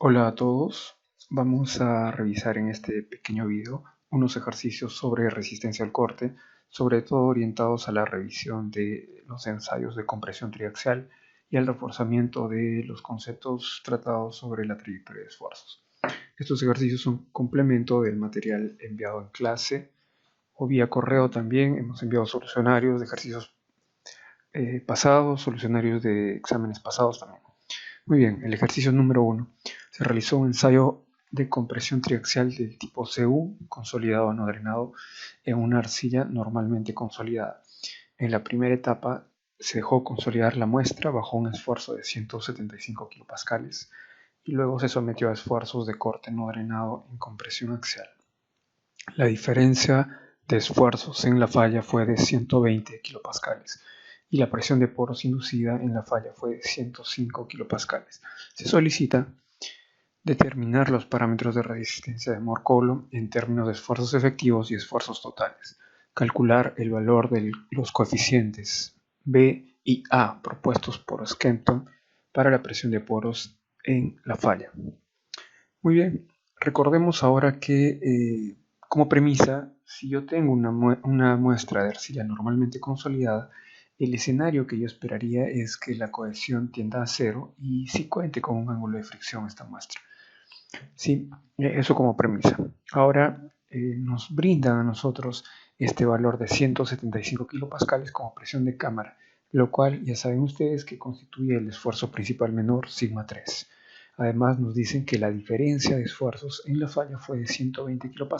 Hola a todos, vamos a revisar en este pequeño video unos ejercicios sobre resistencia al corte, sobre todo orientados a la revisión de los ensayos de compresión triaxial y al reforzamiento de los conceptos tratados sobre la trayectoria de esfuerzos. Estos ejercicios son complemento del material enviado en clase o vía correo también. Hemos enviado solucionarios de ejercicios pasados, solucionarios de exámenes pasados también. Muy bien, el ejercicio número 1. Se realizó un ensayo de compresión triaxial del tipo CU, consolidado no drenado, en una arcilla normalmente consolidada. En la primera etapa se dejó consolidar la muestra bajo un esfuerzo de 175 kPa y luego se sometió a esfuerzos de corte no drenado en compresión axial. La diferencia de esfuerzos en la falla fue de 120 kPa y la presión de poros inducida en la falla fue de 105 kPa. Se solicita determinar los parámetros de resistencia de Mohr-Coulomb en términos de esfuerzos efectivos y esfuerzos totales. Calcular el valor de los coeficientes B y A propuestos por Skempton para la presión de poros en la falla. Muy bien, recordemos ahora que como premisa, si yo tengo una muestra de arcilla normalmente consolidada, el escenario que yo esperaría es que la cohesión tienda a cero y si cuente con un ángulo de fricción esta muestra. Sí, eso como premisa. Ahora nos brindan a nosotros este valor de 175 kPa como presión de cámara, lo cual ya saben ustedes que constituye el esfuerzo principal menor sigma 3. Además nos dicen que la diferencia de esfuerzos en la falla fue de 120 kPa,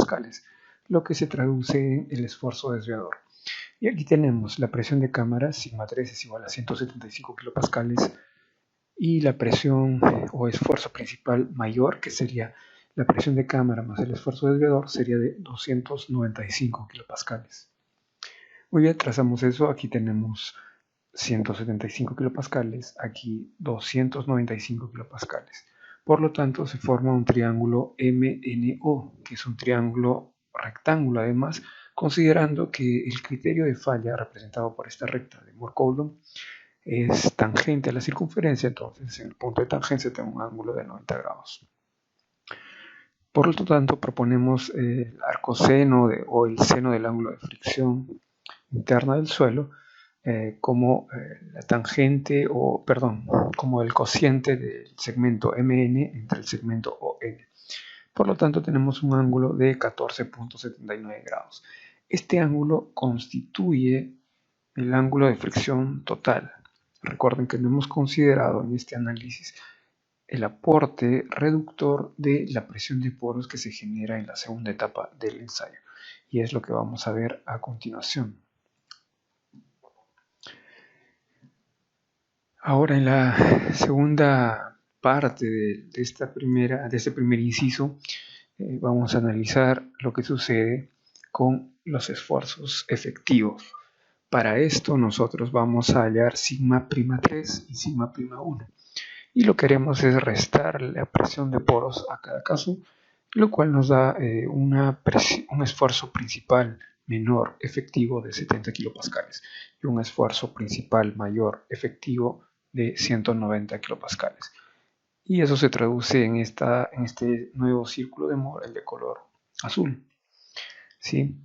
lo que se traduce en el esfuerzo desviador. Y aquí tenemos la presión de cámara, sigma 3 es igual a 175 kPa, y la presión o esfuerzo principal mayor, que sería la presión de cámara más el esfuerzo desviador, sería de 295 kPa. Muy bien, trazamos eso, aquí tenemos 175 kPa, aquí 295 kPa. Por lo tanto, se forma un triángulo MNO, que es un triángulo rectángulo además, considerando que el criterio de falla representado por esta recta de Mohr-Coulomb es tangente a la circunferencia, entonces en el punto de tangencia tengo un ángulo de 90 grados. Por lo tanto, proponemos el arco seno o el seno del ángulo de fricción interna del suelo como la tangente como el cociente del segmento MN entre el segmento ON. Por lo tanto, tenemos un ángulo de 14.79 grados. Este ángulo constituye el ángulo de fricción total. Recuerden que no hemos considerado en este análisis el aporte reductor de la presión de poros que se genera en la segunda etapa del ensayo. Y es lo que vamos a ver a continuación. Ahora en la segunda parte de este primer inciso vamos a analizar lo que sucede con los esfuerzos efectivos. Para esto nosotros vamos a hallar sigma' 3 y sigma' 1 y lo que haremos es restar la presión de poros a cada caso, lo cual nos da un esfuerzo principal menor efectivo de 70 kPa y un esfuerzo principal mayor efectivo de 190 kPa. Y eso se traduce en este nuevo círculo de Mohr, el de color azul. ¿Sí?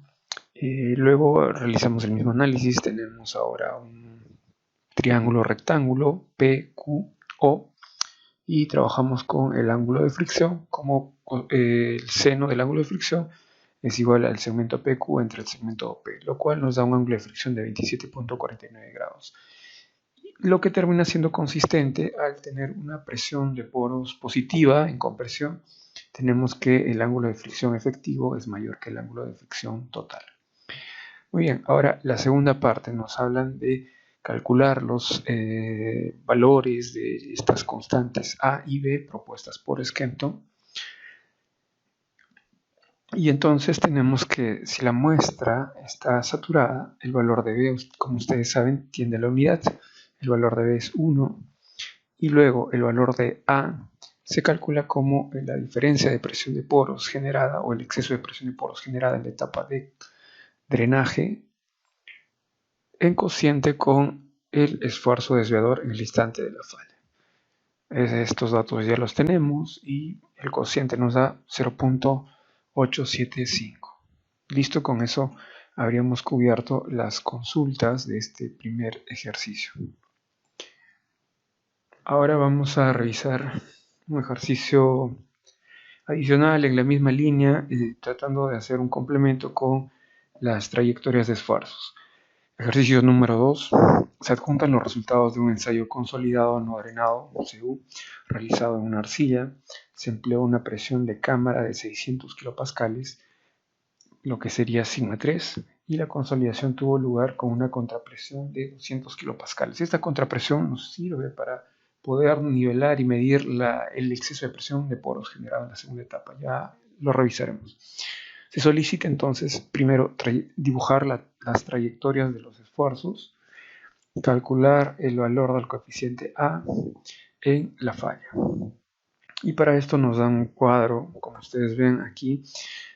Luego realizamos el mismo análisis, tenemos ahora un triángulo rectángulo PQO y trabajamos con el ángulo de fricción como el seno del ángulo de fricción es igual al segmento PQ entre el segmento OP, lo cual nos da un ángulo de fricción de 27.49 grados. Lo que termina siendo consistente al tener una presión de poros positiva en compresión, tenemos que el ángulo de fricción efectivo es mayor que el ángulo de fricción total. Muy bien, ahora la segunda parte nos hablan de calcular los valores de estas constantes A y B propuestas por Skempton. Y entonces tenemos que, si la muestra está saturada, el valor de B, como ustedes saben, tiende a la unidad. El valor de B es 1. Y luego el valor de A se calcula como la diferencia de presión de poros generada o el exceso de presión de poros generada en la etapa de drenaje en cociente con el esfuerzo desviador en el instante de la falla. Estos datos ya los tenemos y el cociente nos da 0.875. Listo, con eso habríamos cubierto las consultas de este primer ejercicio. Ahora vamos a revisar un ejercicio adicional en la misma línea, tratando de hacer un complemento con las trayectorias de esfuerzos. Ejercicio número 2. Se adjuntan los resultados de un ensayo consolidado no drenado, CU, realizado en una arcilla. Se empleó una presión de cámara de 600 kilopascales, lo que sería sigma 3, y la consolidación tuvo lugar con una contrapresión de 200 kilopascales. Esta contrapresión nos sirve para poder nivelar y medir el exceso de presión de poros generado en la segunda etapa. Ya lo revisaremos. Se solicita entonces primero dibujar las trayectorias de los esfuerzos, calcular el valor del coeficiente A en la falla. Y para esto nos dan un cuadro, como ustedes ven aquí,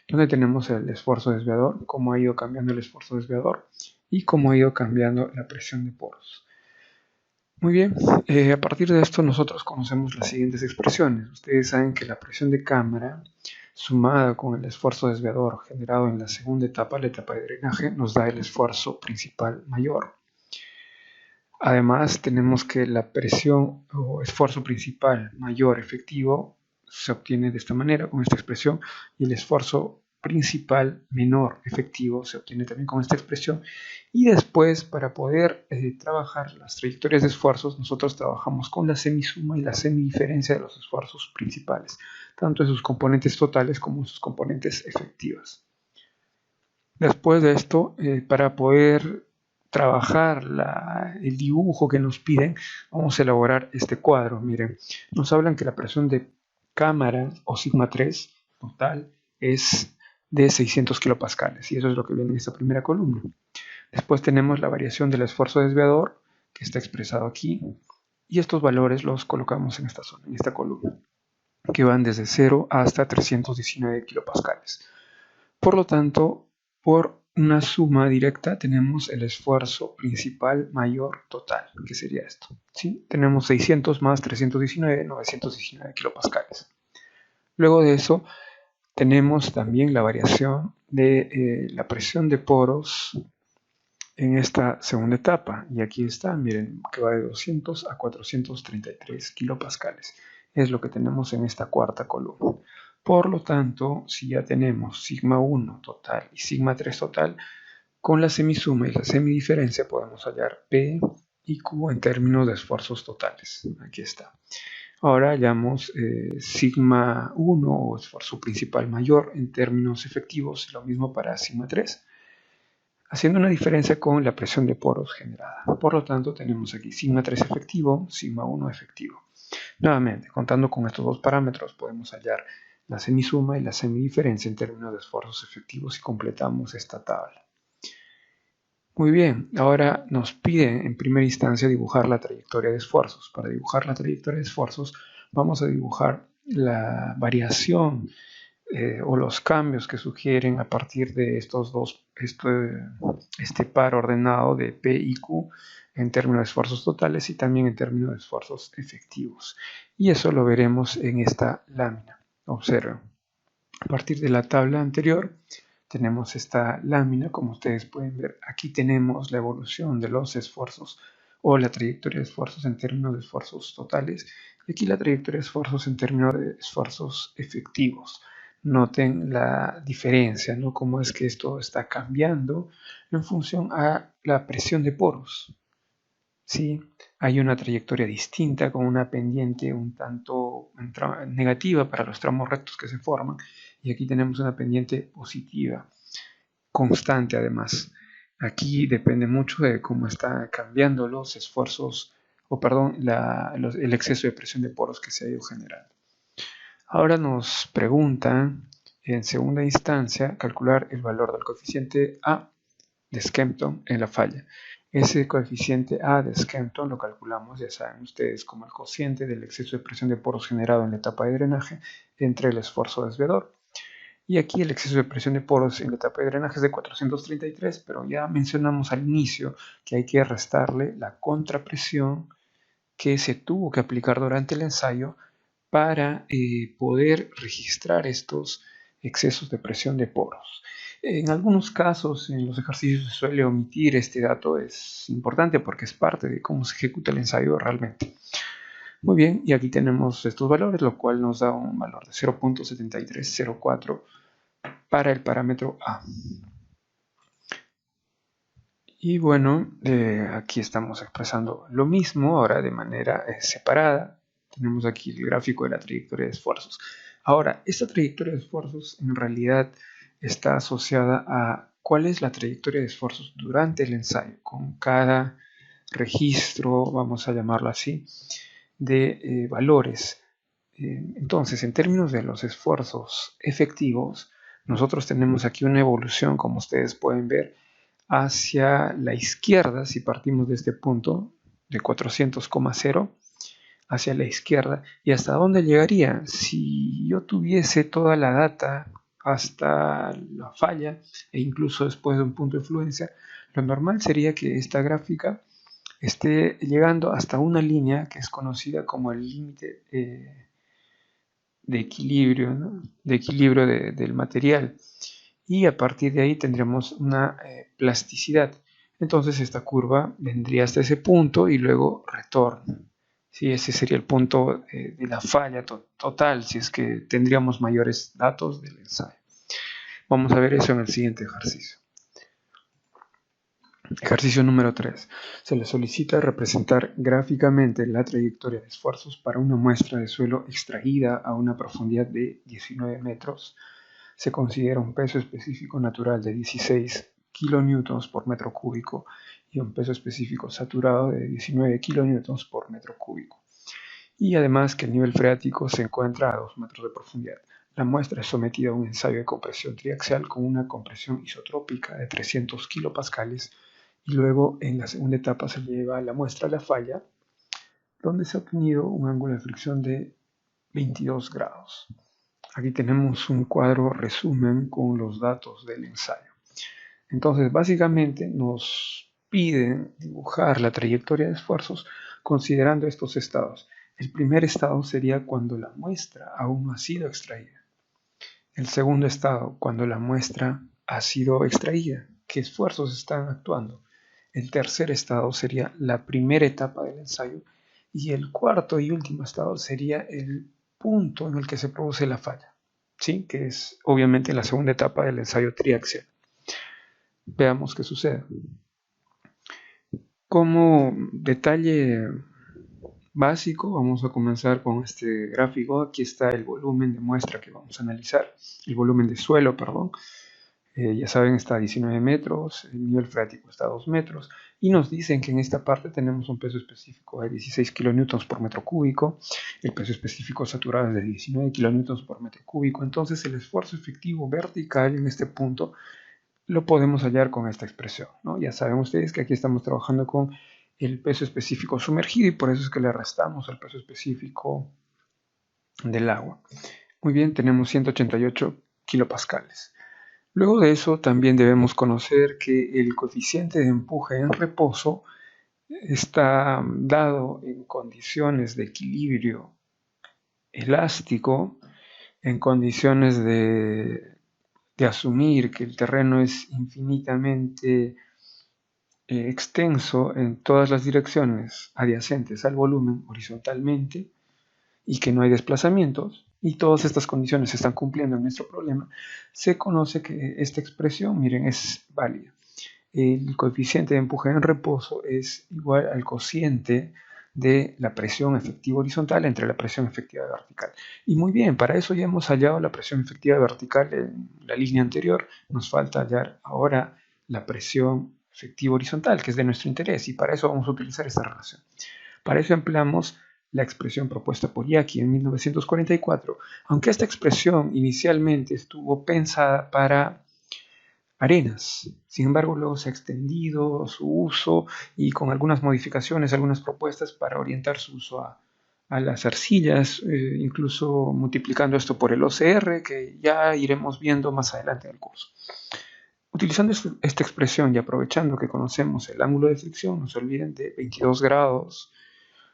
donde tenemos el esfuerzo desviador, cómo ha ido cambiando el esfuerzo desviador y cómo ha ido cambiando la presión de poros. Muy bien, a partir de esto nosotros conocemos las siguientes expresiones. Ustedes saben que la presión de cámara sumada con el esfuerzo desviador generado en la segunda etapa, la etapa de drenaje, nos da el esfuerzo principal mayor. Además, tenemos que la presión o esfuerzo principal mayor efectivo se obtiene de esta manera, con esta expresión, y el esfuerzo principal menor efectivo se obtiene también con esta expresión. Y después, para poder trabajar las trayectorias de esfuerzos, nosotros trabajamos con la semisuma y la semidiferencia de los esfuerzos principales, tanto en sus componentes totales como en sus componentes efectivas. Después de esto, para poder trabajar el dibujo que nos piden, vamos a elaborar este cuadro. Miren, nos hablan que la presión de cámara o sigma 3 total es de 600 kilopascales, y eso es lo que viene en esta primera columna. Después tenemos la variación del esfuerzo desviador, que está expresado aquí, y estos valores los colocamos en esta zona, en esta columna, que van desde 0 hasta 319 kilopascales. Por lo tanto, por una suma directa tenemos el esfuerzo principal mayor total, que sería esto. ¿Sí? Tenemos 600 más 319, 919 kilopascales. Luego de eso, tenemos también la variación de la presión de poros en esta segunda etapa. Y aquí está, miren, que va de 200 a 433 kilopascales. Es lo que tenemos en esta cuarta columna. Por lo tanto, si ya tenemos sigma 1 total y sigma 3 total, con la semisuma y la semidiferencia podemos hallar P y Q en términos de esfuerzos totales. Aquí está. Ahora hallamos sigma 1 o esfuerzo principal mayor en términos efectivos, lo mismo para sigma 3, haciendo una diferencia con la presión de poros generada. Por lo tanto, tenemos aquí sigma 3 efectivo, sigma 1 efectivo. Nuevamente, contando con estos dos parámetros, podemos hallar la semisuma y la semidiferencia en términos de esfuerzos efectivos y completamos esta tabla. Muy bien, ahora nos piden en primera instancia dibujar la trayectoria de esfuerzos. Para dibujar la trayectoria de esfuerzos vamos a dibujar la variación o los cambios que sugieren a partir de estos dos, este par ordenado de P y Q en términos de esfuerzos totales y también en términos de esfuerzos efectivos. Y eso lo veremos en esta lámina. Observen. A partir de la tabla anterior tenemos esta lámina, como ustedes pueden ver. Aquí tenemos la evolución de los esfuerzos o la trayectoria de esfuerzos en términos de esfuerzos totales. Y aquí la trayectoria de esfuerzos en términos de esfuerzos efectivos. Noten la diferencia, ¿no? Cómo es que esto está cambiando en función a la presión de poros. ¿Sí? Hay una trayectoria distinta con una pendiente un tanto negativa para los tramos rectos que se forman, y aquí tenemos una pendiente positiva, constante además. Aquí depende mucho de cómo están cambiando los esfuerzos, el exceso de presión de poros que se ha ido generando. Ahora nos preguntan, en segunda instancia, calcular el valor del coeficiente A de Skempton en la falla. Ese coeficiente A de Skempton lo calculamos, ya saben ustedes, como el cociente del exceso de presión de poros generado en la etapa de drenaje entre el esfuerzo desviador. Y aquí el exceso de presión de poros en la etapa de drenaje es de 433, pero ya mencionamos al inicio que hay que restarle la contrapresión que se tuvo que aplicar durante el ensayo para poder registrar estos excesos de presión de poros. En algunos casos, en los ejercicios se suele omitir este dato, es importante porque es parte de cómo se ejecuta el ensayo realmente. Muy bien, y aquí tenemos estos valores, lo cual nos da un valor de 0.7304 para el parámetro A. Y bueno, aquí estamos expresando lo mismo, ahora de manera separada. Tenemos aquí el gráfico de la trayectoria de esfuerzos. Ahora, esta trayectoria de esfuerzos en realidad está asociada a cuál es la trayectoria de esfuerzos durante el ensayo, con cada registro, vamos a llamarlo así, de valores. Entonces, en términos de los esfuerzos efectivos, nosotros tenemos aquí una evolución, como ustedes pueden ver, hacia la izquierda, si partimos de este punto de 400,0 hacia la izquierda, y hasta dónde llegaría si yo tuviese toda la data hasta la falla e incluso después de un punto de influencia. Lo normal sería que esta gráfica esté llegando hasta una línea que es conocida como el límite de equilibrio, ¿no? De equilibrio del material, y a partir de ahí tendremos una plasticidad. Entonces esta curva vendría hasta ese punto y luego retorna. ¿Sí? Ese sería el punto de la falla total, si es que tendríamos mayores datos del ensayo. Vamos a ver eso en el siguiente ejercicio. Ejercicio número 3. Se le solicita representar gráficamente la trayectoria de esfuerzos para una muestra de suelo extraída a una profundidad de 19 metros. Se considera un peso específico natural de 16 kilonewtons por metro cúbico y un peso específico saturado de 19 kilonewtons por metro cúbico. Y además que el nivel freático se encuentra a 2 metros de profundidad. La muestra es sometida a un ensayo de compresión triaxial con una compresión isotrópica de 300 kilopascales y luego en la segunda etapa se lleva la muestra a la falla, donde se ha obtenido un ángulo de fricción de 22 grados. Aquí tenemos un cuadro resumen con los datos del ensayo. Entonces, básicamente nos piden dibujar la trayectoria de esfuerzos considerando estos estados. El primer estado sería cuando la muestra aún no ha sido extraída. El segundo estado, cuando la muestra ha sido extraída. ¿Qué esfuerzos están actuando? El tercer estado sería la primera etapa del ensayo. Y el cuarto y último estado sería el punto en el que se produce la falla, ¿sí? Que es obviamente la segunda etapa del ensayo triaxial. Veamos qué sucede. Como detalle básico, vamos a comenzar con este gráfico. Aquí está el volumen de muestra que vamos a analizar, el volumen de suelo, perdón. Ya saben, está a 19 metros, el nivel freático está a 2 metros, y nos dicen que en esta parte tenemos un peso específico de 16 kilonewtons por metro cúbico, el peso específico saturado es de 19 kilonewtons por metro cúbico. Entonces el esfuerzo efectivo vertical en este punto lo podemos hallar con esta expresión, ¿no? Ya saben ustedes que aquí estamos trabajando con el peso específico sumergido y por eso es que le restamos el peso específico del agua. Muy bien, tenemos 188 kilopascales. Luego de eso también debemos conocer que el coeficiente de empuje en reposo está dado en condiciones de equilibrio elástico, en condiciones de asumir que el terreno es infinitamente extenso en todas las direcciones adyacentes al volumen horizontalmente y que no hay desplazamientos, y todas estas condiciones se están cumpliendo en nuestro problema, se conoce que esta expresión, miren, es válida. El coeficiente de empuje en reposo es igual al cociente de la presión efectiva horizontal entre la presión efectiva vertical. Y muy bien, para eso ya hemos hallado la presión efectiva vertical en la línea anterior. Nos falta hallar ahora la presión efectiva horizontal, que es de nuestro interés, y para eso vamos a utilizar esta relación. Para eso empleamos la expresión propuesta por Jackie en 1944, aunque esta expresión inicialmente estuvo pensada para arenas. Sin embargo, luego se ha extendido su uso y con algunas modificaciones, algunas propuestas para orientar su uso a las arcillas, incluso multiplicando esto por el OCR, que ya iremos viendo más adelante en el curso. Utilizando esta expresión y aprovechando que conocemos el ángulo de fricción, no se olviden de 22 grados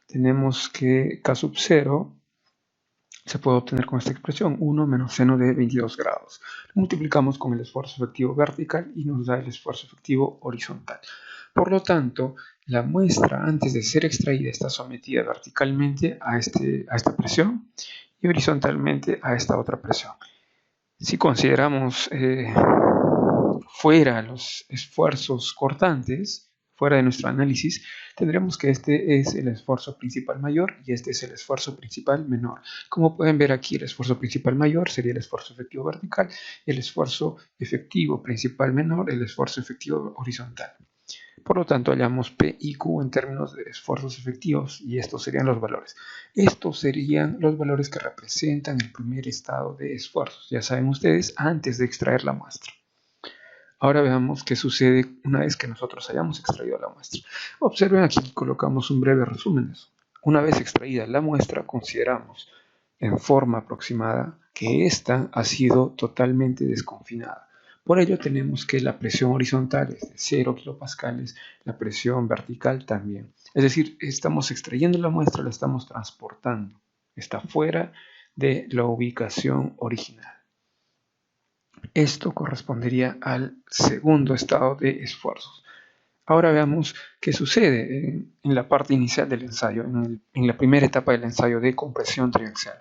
tenemos que K sub 0 se puede obtener con esta expresión, 1 menos seno de 22 grados. Lo multiplicamos con el esfuerzo efectivo vertical y nos da el esfuerzo efectivo horizontal. Por lo tanto, la muestra antes de ser extraída está sometida verticalmente a esta presión y horizontalmente a esta otra presión. Si consideramos fuera los esfuerzos cortantes, fuera de nuestro análisis, tendremos que este es el esfuerzo principal mayor y este es el esfuerzo principal menor. Como pueden ver aquí, el esfuerzo principal mayor sería el esfuerzo efectivo vertical y el esfuerzo efectivo principal menor, el esfuerzo efectivo horizontal. Por lo tanto, hallamos P y Q en términos de esfuerzos efectivos y estos serían los valores. Estos serían los valores que representan el primer estado de esfuerzos, ya saben ustedes, antes de extraer la muestra. Ahora veamos qué sucede una vez que nosotros hayamos extraído la muestra. Observen aquí, colocamos un breve resumen de eso. Una vez extraída la muestra, consideramos en forma aproximada que ésta ha sido totalmente desconfinada. Por ello tenemos que la presión horizontal es de 0 kilopascales, la presión vertical también. Es decir, estamos extrayendo la muestra, la estamos transportando. Está fuera de la ubicación original. Esto correspondería al segundo estado de esfuerzos. Ahora veamos qué sucede en la parte inicial del ensayo, en la primera etapa del ensayo de compresión triaxial.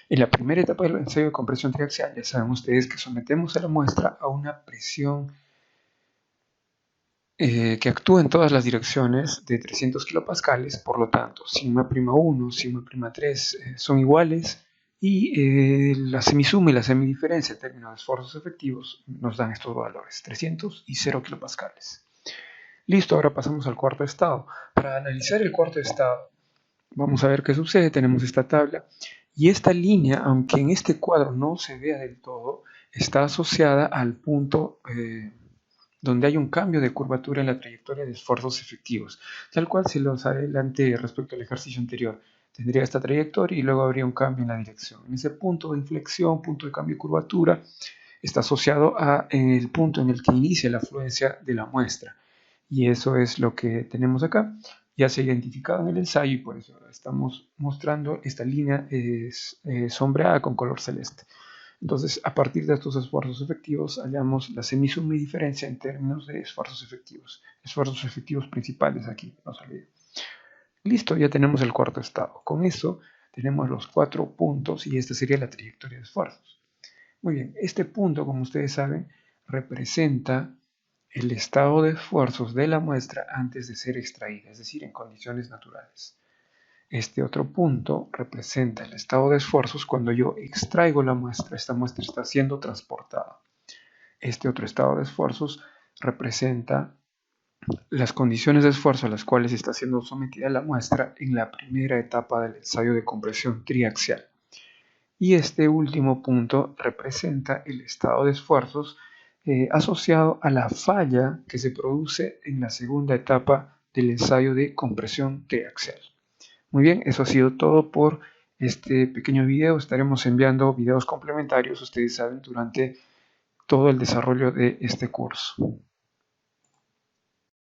En la primera etapa del ensayo de compresión triaxial, ya saben ustedes que sometemos a la muestra a una presión que actúa en todas las direcciones de 300 kilopascales, por lo tanto, sigma' 1, sigma' 3 son iguales y la semisuma y la semidiferencia en términos de esfuerzos efectivos nos dan estos valores, 300 y 0 kilopascales. Listo, ahora pasamos al cuarto estado. Para analizar el cuarto estado, vamos a ver qué sucede. Tenemos esta tabla y esta línea, aunque en este cuadro no se vea del todo, está asociada al punto donde hay un cambio de curvatura en la trayectoria de esfuerzos efectivos, tal cual se los adelanté respecto al ejercicio anterior. Tendría esta trayectoria y luego habría un cambio en la dirección. En ese punto de inflexión, punto de cambio de curvatura, está asociado al punto en el que inicia la afluencia de la muestra. Y eso es lo que tenemos acá. Ya se ha identificado en el ensayo y por eso estamos mostrando esta línea sombreada con color celeste. Entonces, a partir de estos esfuerzos efectivos, hallamos la semisuma y diferencia en términos de esfuerzos efectivos principales aquí, no se olviden. Listo, ya tenemos el cuarto estado. Con eso tenemos los 4 puntos y esta sería la trayectoria de esfuerzos. Muy bien, este punto, como ustedes saben, representa el estado de esfuerzos de la muestra antes de ser extraída, es decir, en condiciones naturales. Este otro punto representa el estado de esfuerzos cuando yo extraigo la muestra, esta muestra está siendo transportada. Este otro estado de esfuerzos representa las condiciones de esfuerzo a las cuales está siendo sometida la muestra en la primera etapa del ensayo de compresión triaxial. Y este último punto representa el estado de esfuerzos asociado a la falla que se produce en la segunda etapa del ensayo de compresión triaxial. Muy bien, eso ha sido todo por este pequeño video. Estaremos enviando videos complementarios, ustedes saben, durante todo el desarrollo de este curso.